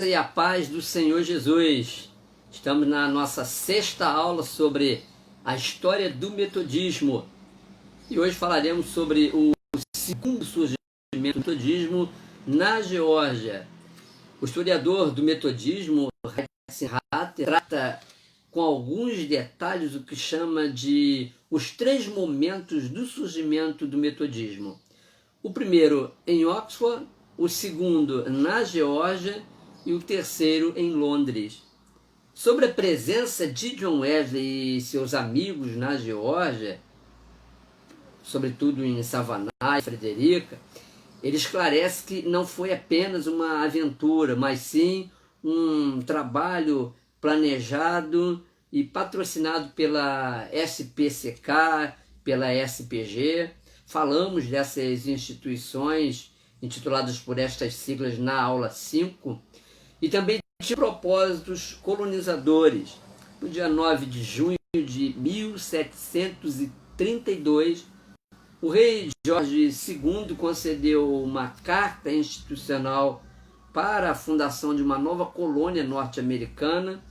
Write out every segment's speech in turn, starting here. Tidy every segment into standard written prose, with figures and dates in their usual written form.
E a paz do Senhor Jesus. Estamos na nossa sexta aula sobre a história do metodismo. E hoje falaremos sobre o segundo surgimento do metodismo na Geórgia. O historiador do metodismo, Heinrich Hatter, trata com alguns detalhes o que chama de os três momentos do surgimento do metodismo. O primeiro em Oxford, o segundo na Geórgia e o terceiro em Londres. Sobre a presença de John Wesley e seus amigos na Geórgia, sobretudo em Savannah e Frederica, ele esclarece que não foi apenas uma aventura, mas sim um trabalho planejado e patrocinado pela SPCK, pela SPG. Falamos dessas instituições intituladas por estas siglas na aula 5, e também de propósitos colonizadores. No dia 9 de junho de 1732, o rei Jorge II concedeu uma carta institucional para a fundação de uma nova colônia norte-americana,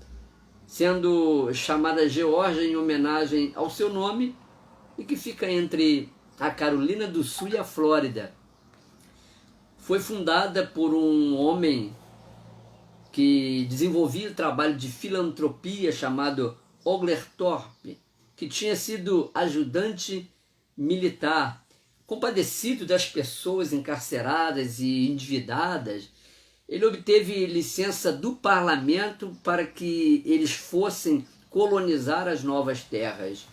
sendo chamada Geórgia em homenagem ao seu nome, e que fica entre a Carolina do Sul e a Flórida. Foi fundada por um homem que desenvolvia o trabalho de filantropia chamado Oglethorpe, que tinha sido ajudante militar. Compadecido das pessoas encarceradas e endividadas, ele obteve licença do parlamento para que eles fossem colonizar as novas terras.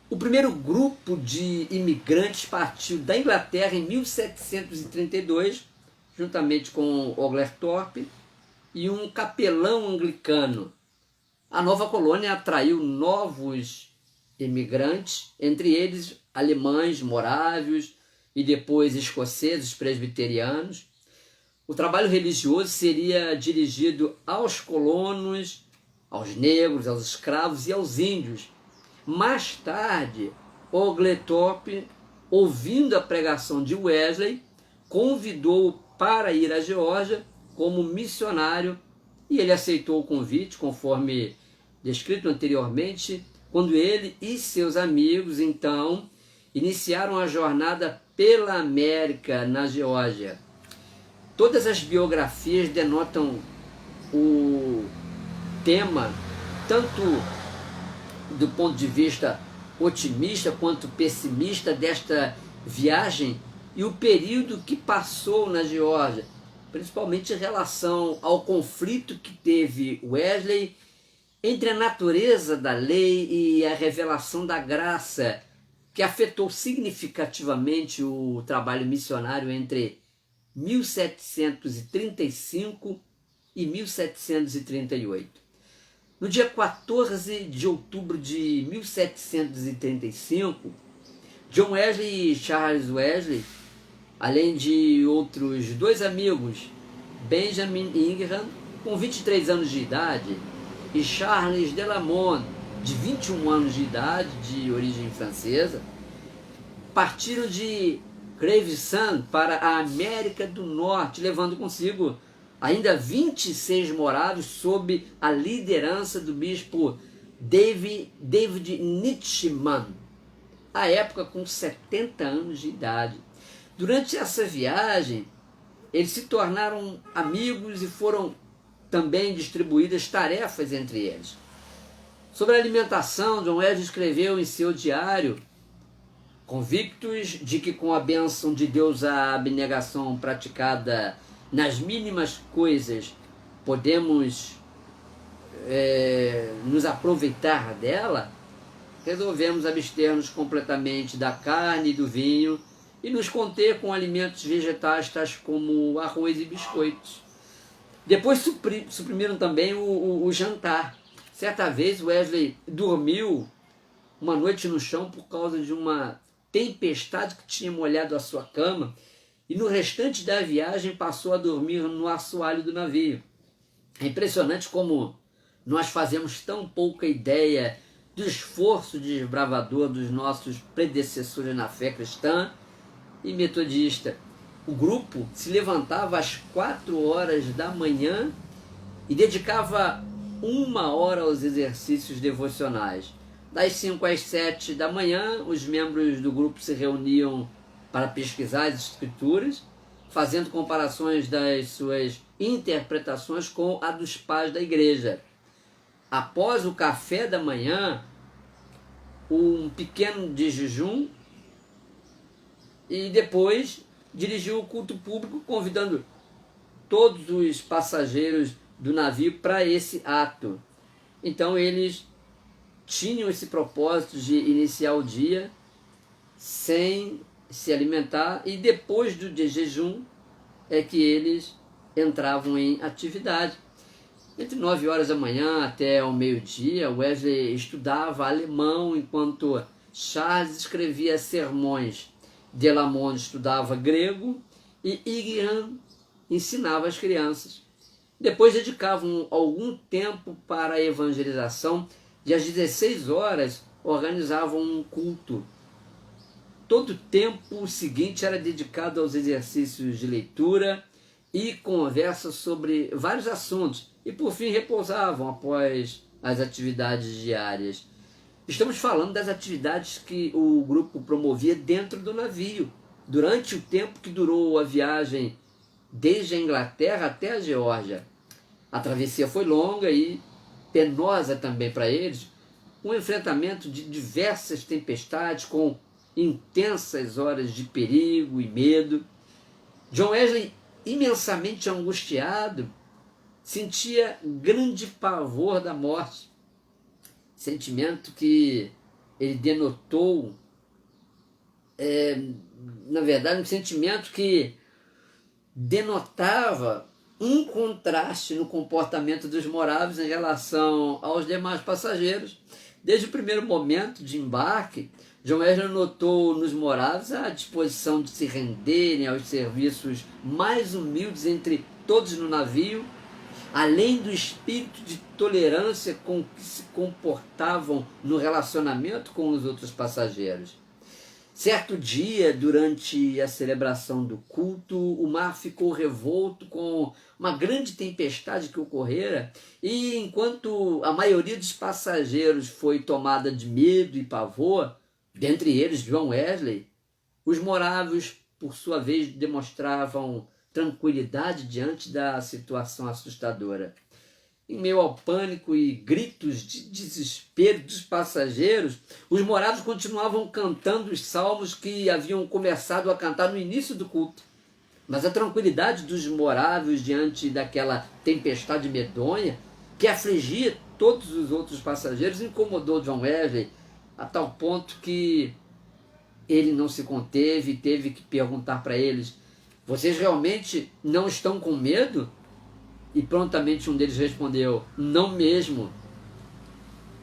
O primeiro grupo de imigrantes partiu da Inglaterra em 1732, juntamente com Oglethorpe e um capelão anglicano. A nova colônia atraiu novos imigrantes, entre eles alemães, morávios e depois escoceses presbiterianos. O trabalho religioso seria dirigido aos colonos, aos negros, aos escravos e aos índios. Mais tarde, Oglethorpe, ouvindo a pregação de Wesley, convidou-o para ir à Geórgia como missionário, e ele aceitou o convite, conforme descrito anteriormente, quando ele e seus amigos, então, iniciaram a jornada pela América na Geórgia. Todas as biografias denotam o tema, tanto do ponto de vista otimista quanto pessimista desta viagem e o período que passou na Geórgia, principalmente em relação ao conflito que teve Wesley entre a natureza da lei e a revelação da graça, que afetou significativamente o trabalho missionário entre 1735 e 1738. No dia 14 de outubro de 1735, John Wesley e Charles Wesley, além de outros dois amigos, Benjamin Ingram, com 23 anos de idade, e Charles Delamont, de 21 anos de idade, de origem francesa, partiram de Gravesend para a América do Norte, levando consigo ainda 26 moráveis sob a liderança do bispo David Nitschmann, à época com 70 anos de idade. Durante essa viagem, eles se tornaram amigos e foram também distribuídas tarefas entre eles. Sobre a alimentação, John Wesley escreveu em seu diário: convictos de que com a bênção de Deus a abnegação praticada nas mínimas coisas podemos nos aproveitar dela, resolvemos abster-nos completamente da carne e do vinho e nos conter com alimentos vegetais tais como arroz e biscoitos. Depois suprimiram também o jantar. Certa vez Wesley dormiu uma noite no chão por causa de uma tempestade que tinha molhado a sua cama, e no restante da viagem passou a dormir no assoalho do navio. É impressionante como nós fazemos tão pouca ideia do esforço desbravador dos nossos predecessores na fé cristã e metodista. o grupo se levantava às 4 horas da manhã e dedicava 1 hora aos exercícios devocionais. Das 5 às 7 da manhã, os membros do grupo se reuniam para pesquisar as escrituras, fazendo comparações das suas interpretações com a dos pais da igreja. Após o café da manhã, um pequeno de jejum, e depois dirigiu o culto público, convidando todos os passageiros do navio para esse ato. Então eles tinham esse propósito de iniciar o dia sem se alimentar, e depois do jejum é que eles entravam em atividade. Entre 9 horas da manhã até o meio-dia, Wesley estudava alemão, enquanto Charles escrevia sermões. Delamont estudava grego e Ingram ensinava as crianças. Depois dedicavam algum tempo para a evangelização e às 16 horas organizavam um culto. Todo o tempo seguinte era dedicado aos exercícios de leitura e conversa sobre vários assuntos, e por fim repousavam após as atividades diárias. Estamos falando das atividades que o grupo promovia dentro do navio, durante o tempo que durou a viagem desde a Inglaterra até a Geórgia. A travessia foi longa e penosa também para eles, um enfrentamento de diversas tempestades com intensas horas de perigo e medo. John Wesley, imensamente angustiado, sentia grande pavor da morte, sentimento que ele denotou, na verdade, um sentimento que denotava um contraste no comportamento dos moráveis em relação aos demais passageiros. Desde o primeiro momento de embarque, John Wesley notou nos moráveis a disposição de se renderem aos serviços mais humildes entre todos no navio, além do espírito de tolerância com que se comportavam no relacionamento com os outros passageiros. Certo dia, durante a celebração do culto, o mar ficou revolto com uma grande tempestade que ocorrera, e enquanto a maioria dos passageiros foi tomada de medo e pavor, dentre eles John Wesley, os moráveis, por sua vez, demonstravam tranquilidade diante da situação assustadora. Em meio ao pânico e gritos de desespero dos passageiros, os moráveis continuavam cantando os salmos que haviam começado a cantar no início do culto. Mas a tranquilidade dos moráveis diante daquela tempestade medonha que afligia todos os outros passageiros incomodou John Wesley a tal ponto que ele não se conteve e teve que perguntar para eles: "Vocês realmente não estão com medo?" E prontamente um deles respondeu: "Não mesmo."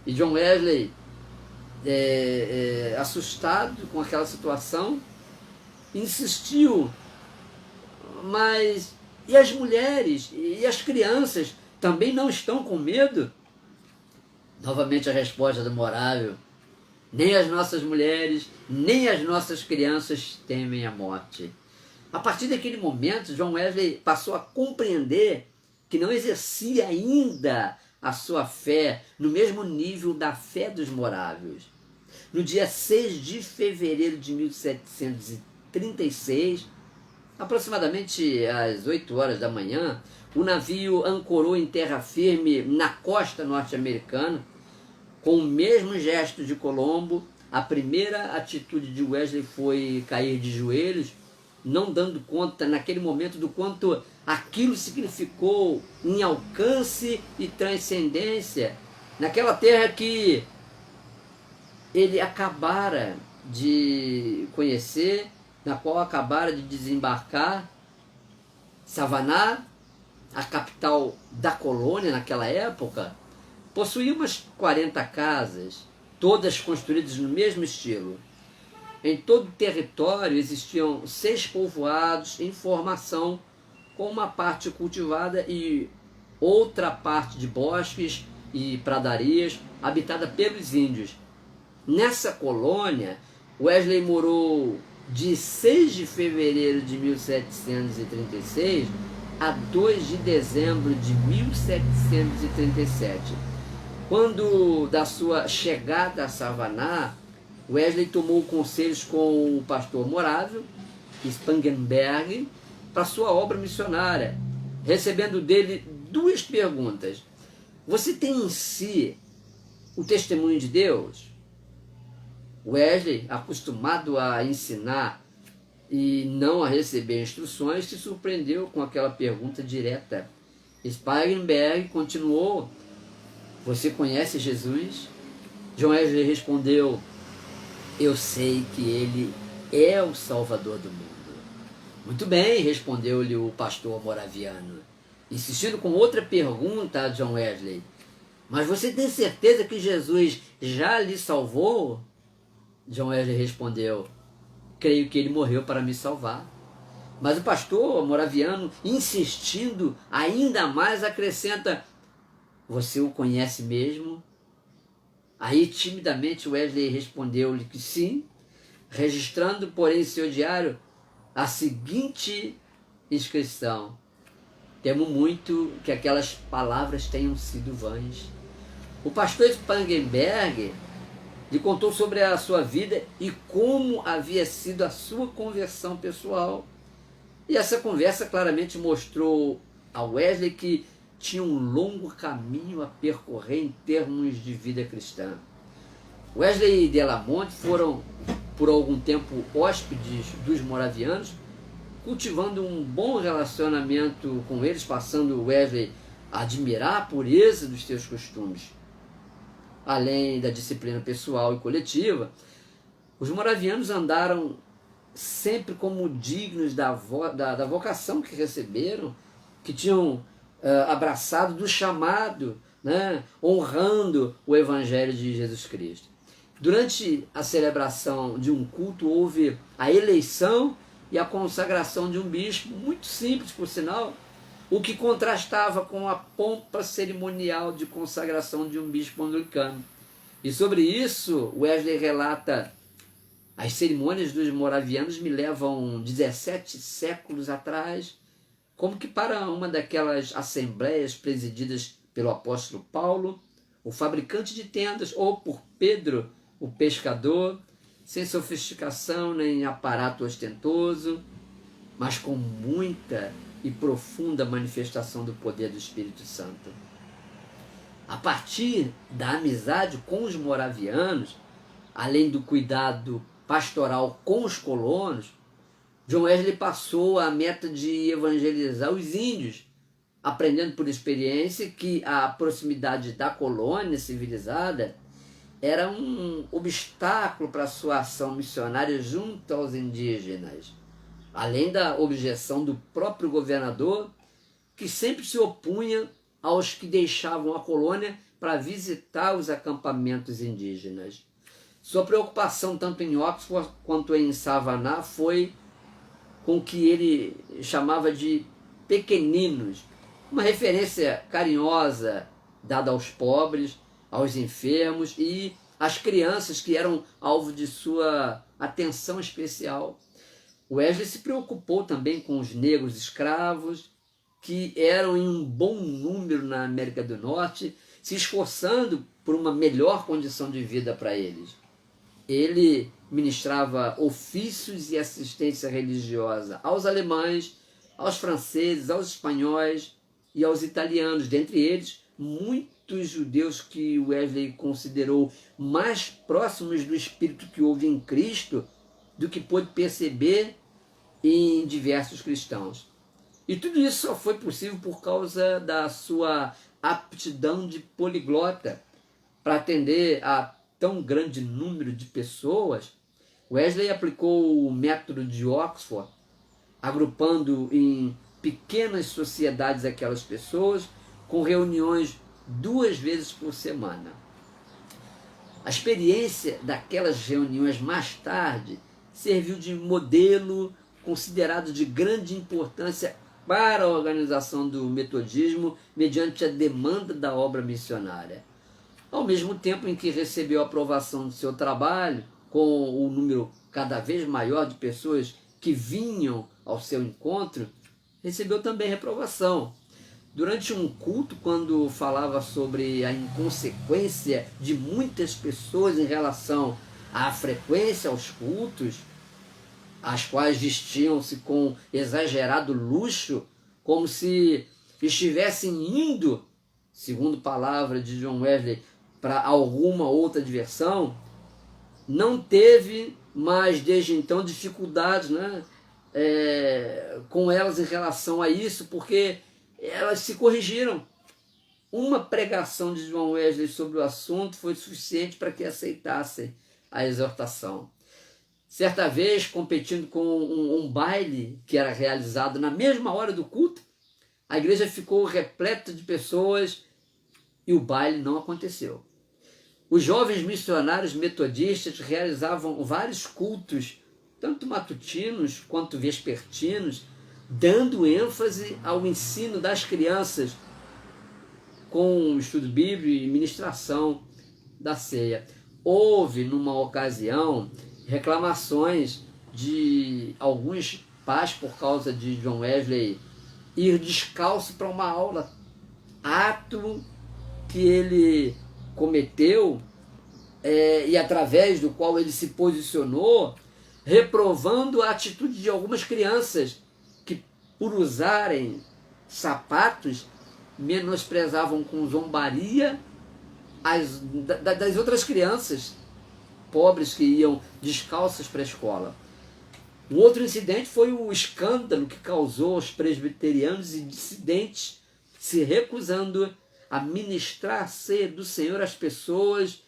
E John Wesley, assustado com aquela situação, insistiu: "Mas e as mulheres e as crianças também não estão com medo?" Novamente a resposta do morável: "Nem as nossas mulheres, nem as nossas crianças temem a morte." A partir daquele momento, John Wesley passou a compreender que não exercia ainda a sua fé no mesmo nível da fé dos moráveis. No dia 6 de fevereiro de 1736, aproximadamente às 8 horas da manhã, o navio ancorou em terra firme na costa norte-americana. Com o mesmo gesto de Colombo, a primeira atitude de Wesley foi cair de joelhos, não dando conta naquele momento do quanto aquilo significou em alcance e transcendência naquela terra que ele acabara de conhecer, na qual acabara de desembarcar. Savannah, a capital da colônia naquela época, possuía umas 40 casas, todas construídas no mesmo estilo. Em todo o território existiam 6 povoados em formação, com uma parte cultivada e outra parte de bosques e pradarias, habitada pelos índios. Nessa colônia, Wesley morou de 6 de fevereiro de 1736 a 2 de dezembro de 1737. Quando da sua chegada a Savannah, Wesley tomou conselhos com o pastor Moravia Spangenberg para sua obra missionária, recebendo dele duas perguntas. Você tem em si o testemunho de Deus? Wesley, acostumado a ensinar e não a receber instruções, se surpreendeu com aquela pergunta direta. Spangenberg continuou: você conhece Jesus? John Wesley respondeu: eu sei que ele é o Salvador do mundo. Muito bem, respondeu-lhe o pastor moraviano, insistindo com outra pergunta a John Wesley: mas você tem certeza que Jesus já lhe salvou? John Wesley respondeu: creio que ele morreu para me salvar. Mas o pastor moraviano, insistindo ainda mais, acrescenta: você o conhece mesmo? Aí, timidamente, Wesley respondeu-lhe que sim, registrando, porém, em seu diário a seguinte inscrição: temo muito que aquelas palavras tenham sido vãs. O pastor Spangenberg lhe contou sobre a sua vida e como havia sido a sua conversão pessoal. E essa conversa claramente mostrou a Wesley que tinha um longo caminho a percorrer em termos de vida cristã. Wesley e Delamont foram por algum tempo hóspedes dos moravianos, cultivando um bom relacionamento com eles, passando Wesley a admirar a pureza dos seus costumes. Além da disciplina pessoal e coletiva, os moravianos andaram sempre como dignos da vocação que receberam, que tinham abraçado do chamado, né, honrando o Evangelho de Jesus Cristo. Durante a celebração de um culto, houve a eleição e a consagração de um bispo, muito simples, por sinal, o que contrastava com a pompa cerimonial de consagração de um bispo anglicano. E sobre isso, Wesley relata: as cerimônias dos moravianos me levam 17 séculos atrás, como que para uma daquelas assembleias presididas pelo apóstolo Paulo, o fabricante de tendas, ou por Pedro, o pescador, sem sofisticação nem aparato ostentoso, mas com muita e profunda manifestação do poder do Espírito Santo. A partir da amizade com os moravianos, além do cuidado pastoral com os colonos, John Wesley passou a meta de evangelizar os índios, aprendendo por experiência que a proximidade da colônia civilizada era um obstáculo para a sua ação missionária junto aos indígenas, além da objeção do próprio governador, que sempre se opunha aos que deixavam a colônia para visitar os acampamentos indígenas. Sua preocupação tanto em Oxford quanto em Savannah foi com o que ele chamava de pequeninos, uma referência carinhosa dada aos pobres, aos enfermos e às crianças que eram alvo de sua atenção especial. Wesley se preocupou também com os negros escravos, que eram em um bom número na América do Norte, se esforçando por uma melhor condição de vida para eles. Ele ministrava ofícios e assistência religiosa aos alemães, aos franceses, aos espanhóis e aos italianos, dentre eles muitos judeus que Wesley considerou mais próximos do espírito que houve em Cristo do que pôde perceber em diversos cristãos. E tudo isso só foi possível por causa da sua aptidão de poliglota para atender a tão grande número de pessoas. Wesley aplicou o método de Oxford, agrupando em pequenas sociedades aquelas pessoas, com reuniões 2 vezes por semana. A experiência daquelas reuniões mais tarde serviu de modelo considerado de grande importância para a organização do metodismo mediante a demanda da obra missionária. Ao mesmo tempo em que recebeu a aprovação do seu trabalho com o número cada vez maior de pessoas que vinham ao seu encontro, recebeu também reprovação. Durante um culto, quando falava sobre a inconsequência de muitas pessoas em relação à frequência aos cultos, as quais vestiam-se com exagerado luxo, como se estivessem indo, segundo palavra de John Wesley, para alguma outra diversão, não teve mais desde então dificuldades, né, com elas em relação a isso, porque elas se corrigiram. Uma pregação de John Wesley sobre o assunto foi suficiente para que aceitassem a exortação. Certa vez, competindo com um baile que era realizado na mesma hora do culto, a igreja ficou repleta de pessoas e o baile não aconteceu. Os jovens missionários metodistas realizavam vários cultos, tanto matutinos quanto vespertinos, dando ênfase ao ensino das crianças, com o estudo bíblico e ministração da ceia. Houve, numa ocasião, reclamações de alguns pais por causa de John Wesley ir descalço para uma aula, ato que ele cometeu e através do qual ele se posicionou, reprovando a atitude de algumas crianças que, por usarem sapatos, menosprezavam com zombaria das outras crianças pobres que iam descalças para a escola. Um outro incidente foi o escândalo que causou aos presbiterianos e dissidentes se recusando a ministrar a ceia do Senhor às pessoas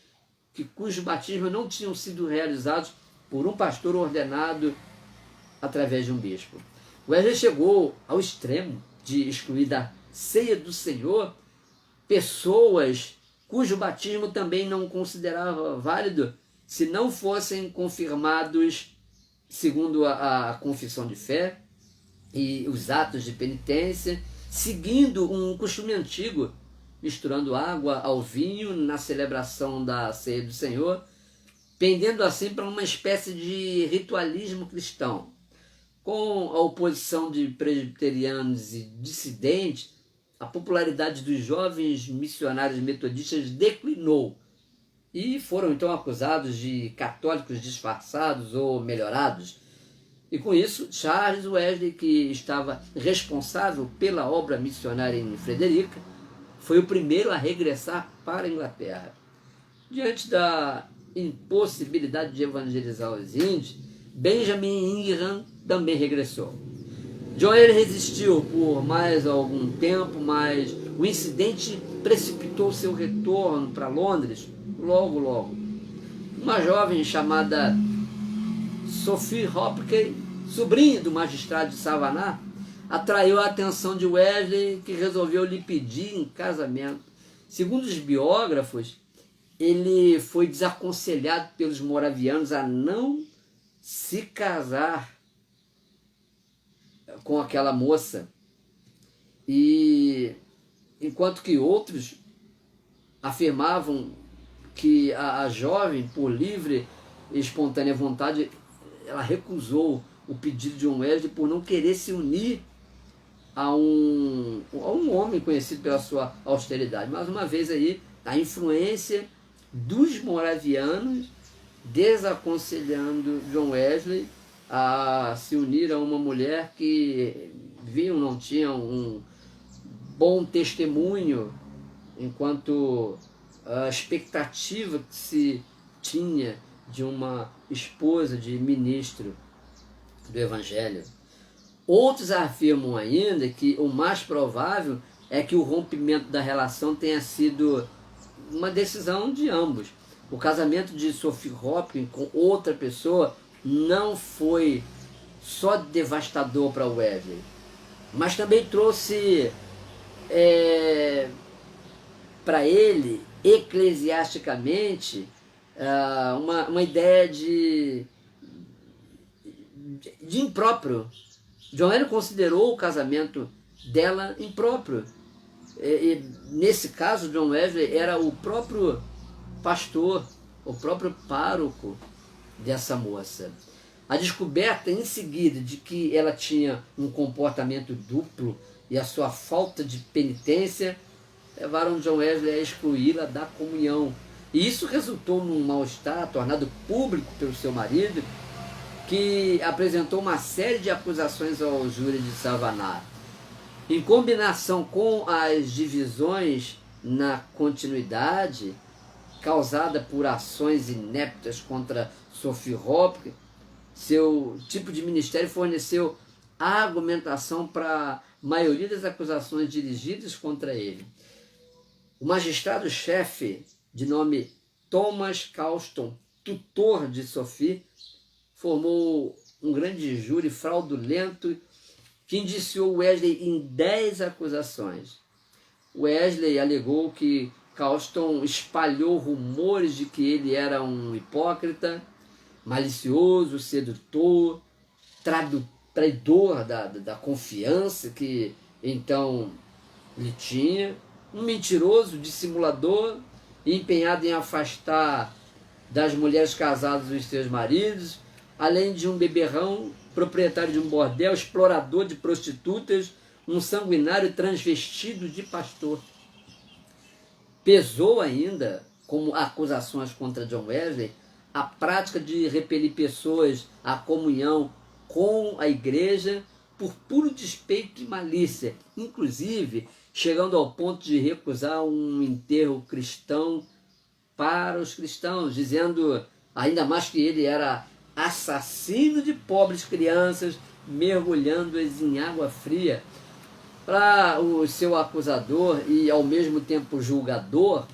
cujos batismos não tinham sido realizados por um pastor ordenado através de um bispo. Wesley chegou ao extremo de excluir da ceia do Senhor pessoas cujo batismo também não considerava válido se não fossem confirmados segundo a confissão de fé e os atos de penitência, seguindo um costume antigo, misturando água ao vinho na celebração da ceia do Senhor, pendendo assim para uma espécie de ritualismo cristão. Com a oposição de presbiterianos e dissidentes, a popularidade dos jovens missionários metodistas declinou e foram então acusados de católicos disfarçados ou melhorados. E com isso, Charles Wesley, que estava responsável pela obra missionária em Frederica, foi o primeiro a regressar para a Inglaterra. Diante da impossibilidade de evangelizar os índios, Benjamin Ingram também regressou. John Wesley resistiu por mais algum tempo, mas o incidente precipitou seu retorno para Londres logo. Uma jovem chamada Sophie Hopkins, sobrinha do magistrado de Savannah, atraiu a atenção de Wesley, que resolveu lhe pedir em casamento. Segundo os biógrafos, ele foi desaconselhado pelos moravianos a não se casar com aquela moça, e enquanto que outros afirmavam que a jovem, por livre e espontânea vontade, ela recusou o pedido de John Wesley por não querer se unir a um homem conhecido pela sua austeridade. Mais uma vez aí, a influência dos moravianos desaconselhando John Wesley a se unir a uma mulher que não tinha um bom testemunho enquanto a expectativa que se tinha de uma esposa de ministro do Evangelho. Outros afirmam ainda que o mais provável é que o rompimento da relação tenha sido uma decisão de ambos. O casamento de Sophie Hopkins com outra pessoa não foi só devastador para Wesley, mas também trouxe para ele, eclesiasticamente, uma ideia de impróprio. John Wesley considerou o casamento dela impróprio. E nesse caso, John Wesley era o próprio pastor, o próprio pároco dessa moça. A descoberta em seguida de que ela tinha um comportamento duplo e a sua falta de penitência levaram John Wesley a excluí-la da comunhão. E isso resultou num mal-estar tornado público pelo seu marido, que apresentou uma série de acusações ao júri de Savannah. Em combinação com as divisões na continuidade causada por ações ineptas contra Sophie Hopkins, seu tipo de ministério forneceu argumentação para a maioria das acusações dirigidas contra ele. O magistrado-chefe, de nome Thomas Causton, tutor de Sophie, formou um grande júri fraudulento que indiciou Wesley em 10 acusações. Wesley alegou que Causton espalhou rumores de que ele era um hipócrita, malicioso, sedutor, traidor da confiança que então lhe tinha, um mentiroso, dissimulador, empenhado em afastar das mulheres casadas os seus maridos, além de um beberrão, proprietário de um bordel, explorador de prostitutas, um sanguinário transvestido de pastor. Pesou ainda, como acusações contra John Wesley, a prática de repelir pessoas à comunhão com a igreja por puro despeito e malícia, inclusive chegando ao ponto de recusar um enterro cristão para os cristãos, dizendo ainda mais que ele era assassino de pobres crianças, mergulhando-as em água fria. Para o seu acusador e ao mesmo tempo julgador,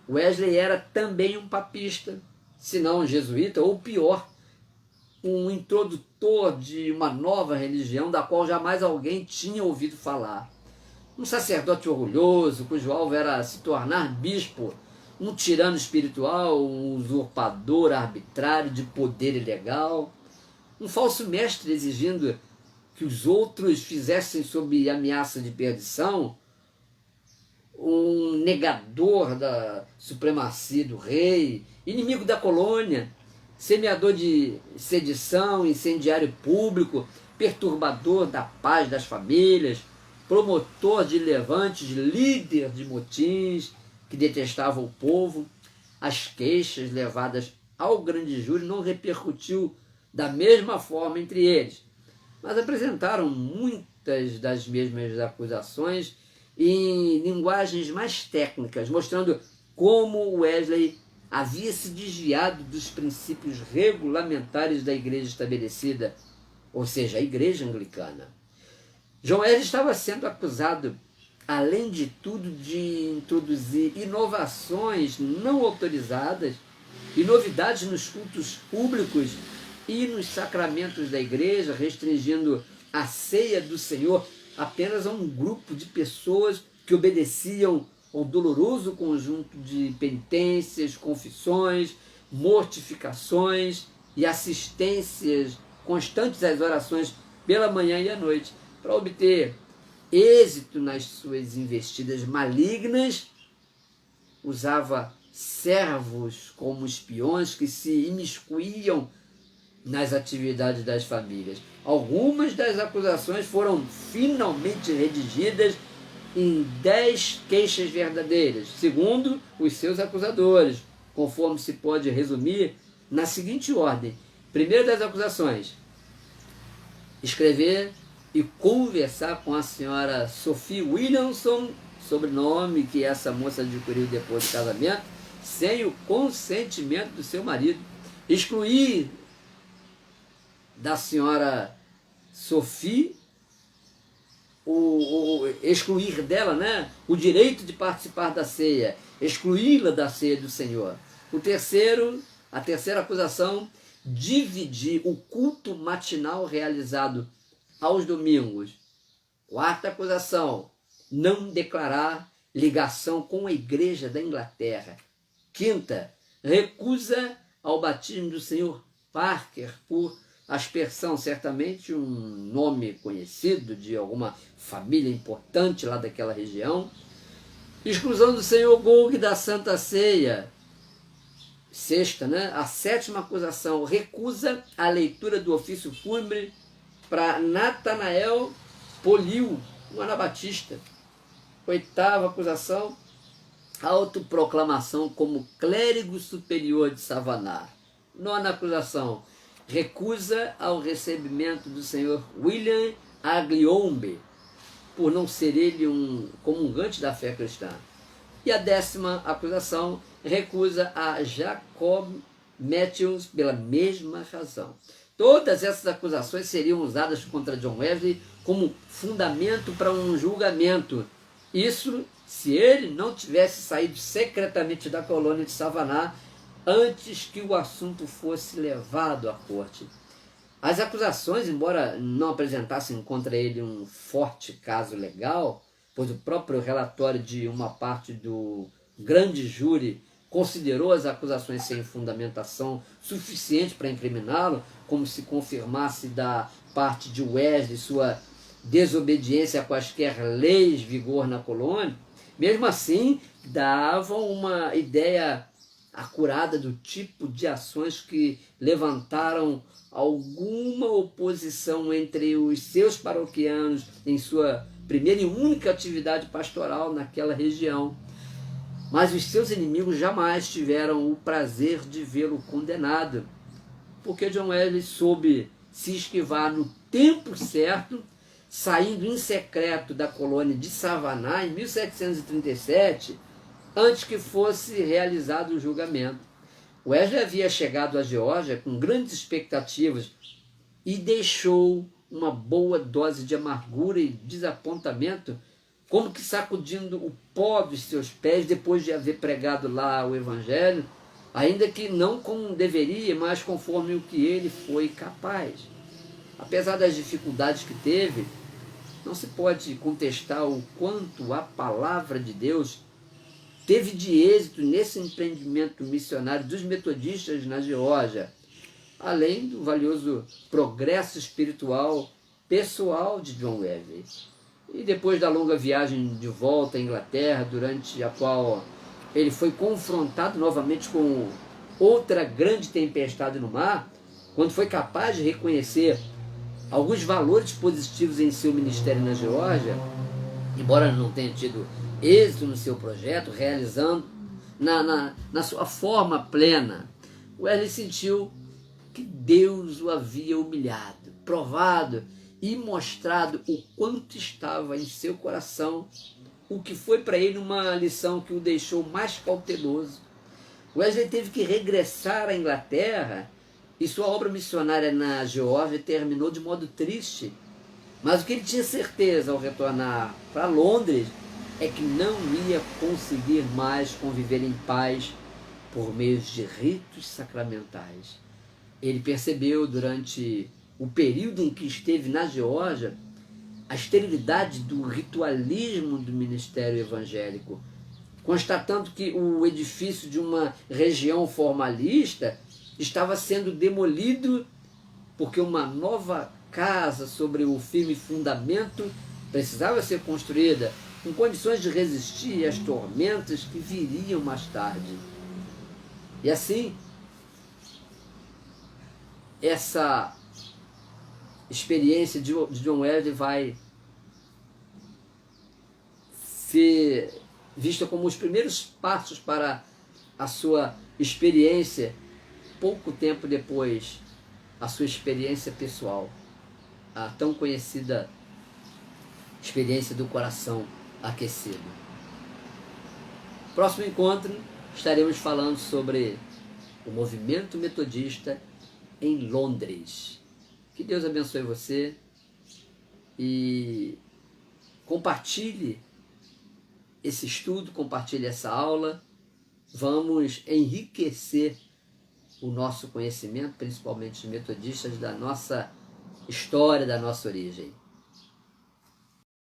Wesley era também um papista, se não um jesuíta, ou pior, um introdutor de uma nova religião da qual jamais alguém tinha ouvido falar. Um sacerdote orgulhoso, cujo alvo era se tornar bispo, um tirano espiritual, um usurpador arbitrário de poder ilegal, um falso mestre exigindo que os outros fizessem sob ameaça de perdição, um negador da supremacia do rei, inimigo da colônia, semeador de sedição, incendiário público, perturbador da paz das famílias, promotor de levantes, líder de motins que detestava o povo. As queixas levadas ao grande júri não repercutiu da mesma forma entre eles, mas apresentaram muitas das mesmas acusações em linguagens mais técnicas, mostrando como Wesley havia se desviado dos princípios regulamentares da igreja estabelecida, ou seja, a igreja anglicana. John Wesley estava sendo acusado, além de tudo, de introduzir inovações não autorizadas e novidades nos cultos públicos e nos sacramentos da igreja, restringindo a ceia do Senhor apenas a um grupo de pessoas que obedeciam ao doloroso conjunto de penitências, confissões, mortificações e assistências constantes às orações pela manhã e à noite. Para obter êxito nas suas investidas malignas, usava servos como espiões que se imiscuíam nas atividades das famílias. Algumas das acusações foram finalmente redigidas em 10 queixas verdadeiras, segundo os seus acusadores, conforme se pode resumir na seguinte ordem. Primeira das acusações: escrever e conversar com a senhora Sophie Williamson, sobrenome que essa moça adquiriu depois do casamento, sem o consentimento do seu marido. Excluir da senhora Sophie, excluir dela, né, o direito de participar da ceia, excluí-la da ceia do Senhor. A terceira acusação: dividir o culto matinal realizado aos domingos. Quarta acusação: não declarar ligação com a igreja da Inglaterra. Quinta: recusa ao batismo do Sr. Parker por aspersão, certamente um nome conhecido de alguma família importante lá daquela região. Exclusão do Sr. Gould da Santa Ceia. sexta, né? A sétima acusação, recusa a leitura do ofício fúnebre para Natanael Poliu, um anabatista. Oitava acusação, autoproclamação como clérigo superior de Savaná. Nona acusação, recusa ao recebimento do senhor William Agliombe, por não ser ele um comungante da fé cristã. E a décima acusação, recusa a Jacob Matthews pela mesma razão. Todas essas acusações seriam usadas contra John Wesley como fundamento para um julgamento. Isso se ele não tivesse saído secretamente da colônia de Savaná antes que o assunto fosse levado à corte. As acusações, embora não apresentassem contra ele um forte caso legal, pois o próprio relatório de uma parte do grande júri considerou as acusações sem fundamentação suficiente para incriminá-lo, como se confirmasse da parte de Wesley sua desobediência a quaisquer leis vigor na colônia, mesmo assim davam uma ideia acurada do tipo de ações que levantaram alguma oposição entre os seus paroquianos em sua primeira e única atividade pastoral naquela região. Mas os seus inimigos jamais tiveram o prazer de vê-lo condenado, porque John Wesley soube se esquivar no tempo certo, saindo em secreto da colônia de Savaná em 1737, antes que fosse realizado o julgamento. Wesley havia chegado à Geórgia com grandes expectativas e deixou uma boa dose de amargura e desapontamento, como que sacudindo o pó dos seus pés depois de haver pregado lá o Evangelho, ainda que não como deveria, mas conforme o que ele foi capaz. Apesar das dificuldades que teve, não se pode contestar o quanto a palavra de Deus teve de êxito nesse empreendimento missionário dos metodistas na Geórgia, além do valioso progresso espiritual pessoal de John Wesley. E depois da longa viagem de volta à Inglaterra, durante a qual ele foi confrontado novamente com outra grande tempestade no mar, quando foi capaz de reconhecer alguns valores positivos em seu ministério na Geórgia, embora não tenha tido êxito no seu projeto, realizando na sua forma plena, Wesley sentiu que Deus o havia humilhado, provado e mostrado o quanto estava em seu coração, o que foi para ele uma lição que o deixou mais cauteloso. Wesley teve que regressar à Inglaterra e sua obra missionária na Geórgia terminou de modo triste. Mas o que ele tinha certeza ao retornar para Londres é que não ia conseguir mais conviver em paz por meio de ritos sacramentais. Ele percebeu durante o período em que esteve na Geórgia a esterilidade do ritualismo do ministério evangélico, constatando que o edifício de uma região formalista estava sendo demolido porque uma nova casa sobre o firme fundamento precisava ser construída com condições de resistir às tormentas que viriam mais tarde. E assim, essa experiência de John Wesley vai ser vista como os primeiros passos para a sua experiência, pouco tempo depois, a sua experiência pessoal, a tão conhecida experiência do coração aquecido. Próximo encontro, estaremos falando sobre o movimento metodista em Londres. Que Deus abençoe você e compartilhe esse estudo, compartilhe essa aula. Vamos enriquecer o nosso conhecimento, principalmente os metodistas, da nossa história, da nossa origem.